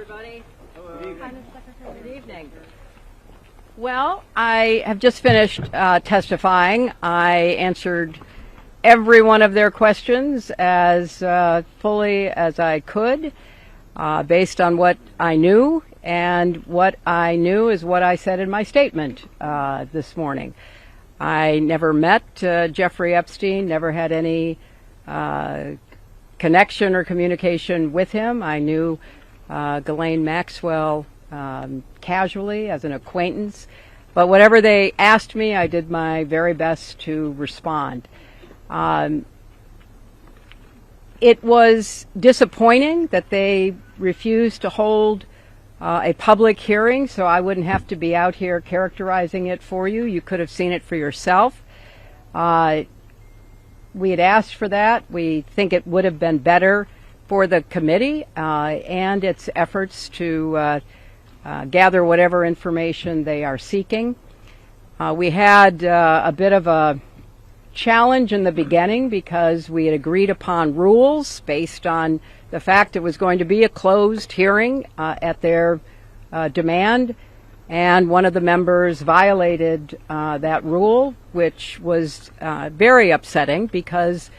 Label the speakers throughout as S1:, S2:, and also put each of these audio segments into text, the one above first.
S1: everybody. Good evening. Well, I have just finished testifying. I answered every one of their questions as fully as I could, based on what I knew, and what I knew is what I said in my statement this morning. I never met Jeffrey Epstein, never had any connection or communication with him. I knew Ghislaine Maxwell casually as an acquaintance, but whatever they asked me, I did my very best to respond. It was disappointing that they refused to hold a public hearing, so I wouldn't have to be out here characterizing it for you. You could have seen it for yourself. We had asked for that. We think it would have been better for the committee and its efforts to gather whatever information they are seeking. We had a bit of a challenge in the beginning because we had agreed upon rules based on the fact it was going to be a closed hearing at their demand, and one of the members violated that rule, which was very upsetting because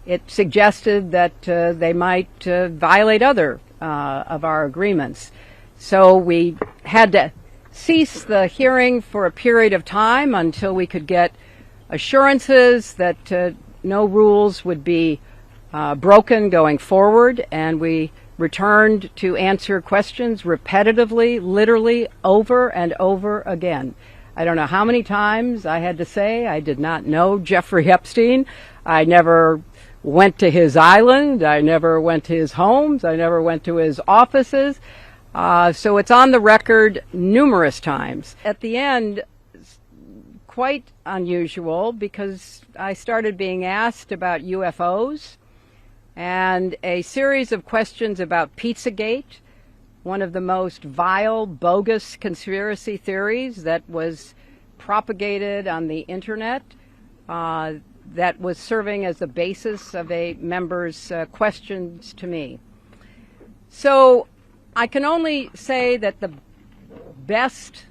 S1: it suggested that they might violate other of our agreements. So we had to cease the hearing for a period of time until we could get assurances that no rules would be broken going forward, and we returned to answer questions repetitively, literally over and over again. I don't know how many times I had to say I did not know Jeffrey Epstein. I never went to his island. I never went to his homes. I never went to his offices. So it's on the record numerous times. At the end, quite unusual, because I started being asked about UFOs and a series of questions about Pizzagate, one of the most vile, bogus conspiracy theories that was propagated on the internet, that was serving as the basis of a member's questions to me. So I can only say that the best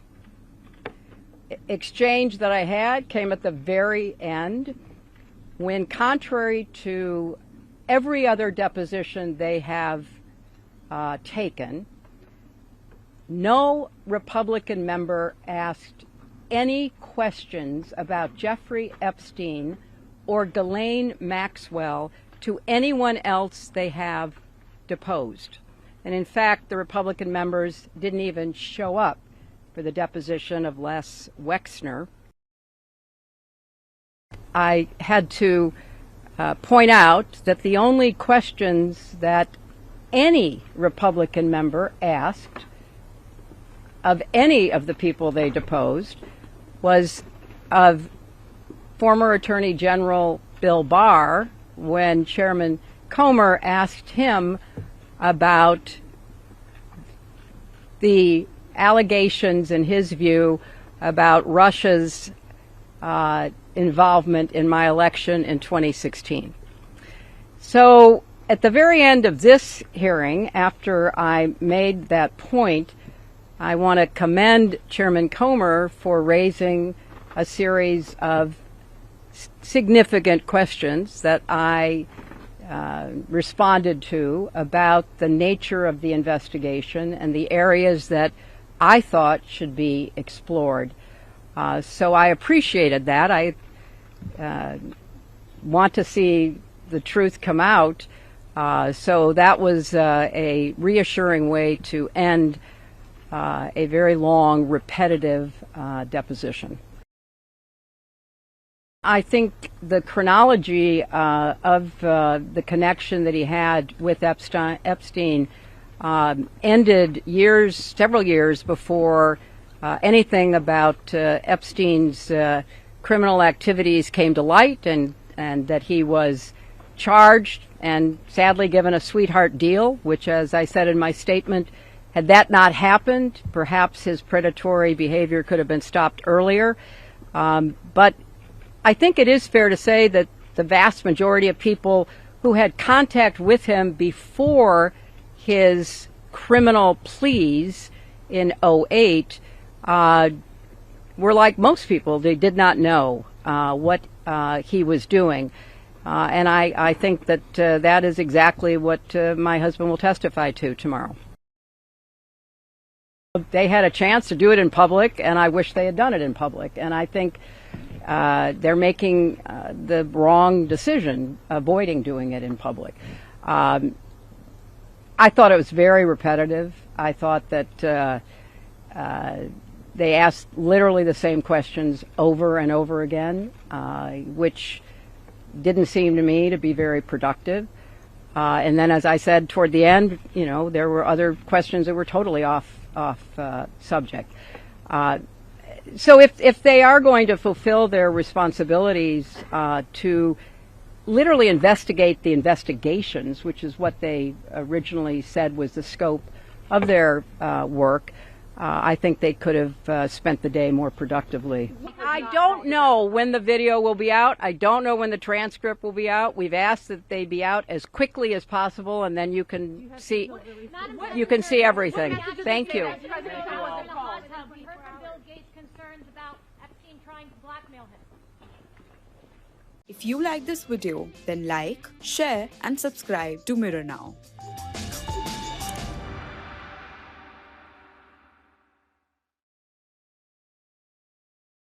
S1: exchange that I had came at the very end, when, contrary to every other deposition they have taken, no Republican member asked any questions about Jeffrey Epstein or Ghislaine Maxwell to anyone else they have deposed. And in fact, the Republican members didn't even show up for the deposition of Les Wexner. I had to point out that the only questions that any Republican member asked of any of the people they deposed was of former Attorney General Bill Barr, when Chairman Comer asked him about the allegations, in his view, about Russia's involvement in my election in 2016. So at the very end of this hearing, after I made that point, I want to commend Chairman Comer for raising a series of significant questions that I responded to about the nature of the investigation and the areas that I thought should be explored. So I appreciated that. I want to see the truth come out. So that was a reassuring way to end a very long, repetitive deposition. I think the chronology of the connection that he had with Epstein ended several years before anything about Epstein's criminal activities came to light, and that he was charged and sadly given a sweetheart deal, which, as I said in my statement, had that not happened, perhaps his predatory behavior could have been stopped earlier. But I think it is fair to say that the vast majority of people who had contact with him before his criminal pleas in '08 were like most people. They did not know what he was doing. And I think that that is exactly what my husband will testify to tomorrow. They had a chance to do it in public, and I wish they had done it in public. And I think they're making the wrong decision, avoiding doing it in public. I thought it was very repetitive. I thought that they asked literally the same questions over and over again, which didn't seem to me to be very productive. And then, as I said, toward the end, there were other questions that were totally off subject. So if they are going to fulfill their responsibilities to literally investigate the investigations, which is what they originally said was the scope of their work, I think they could have spent the day more productively. I don't know when the video will be out. I don't know when the transcript will be out. We've asked that they be out as quickly as possible, and then you can see everything. Thank you.
S2: We heard from Bill Gates concerns about Epstein trying to blackmail him.
S3: If you like this video, then like, share and subscribe to Mirror Now.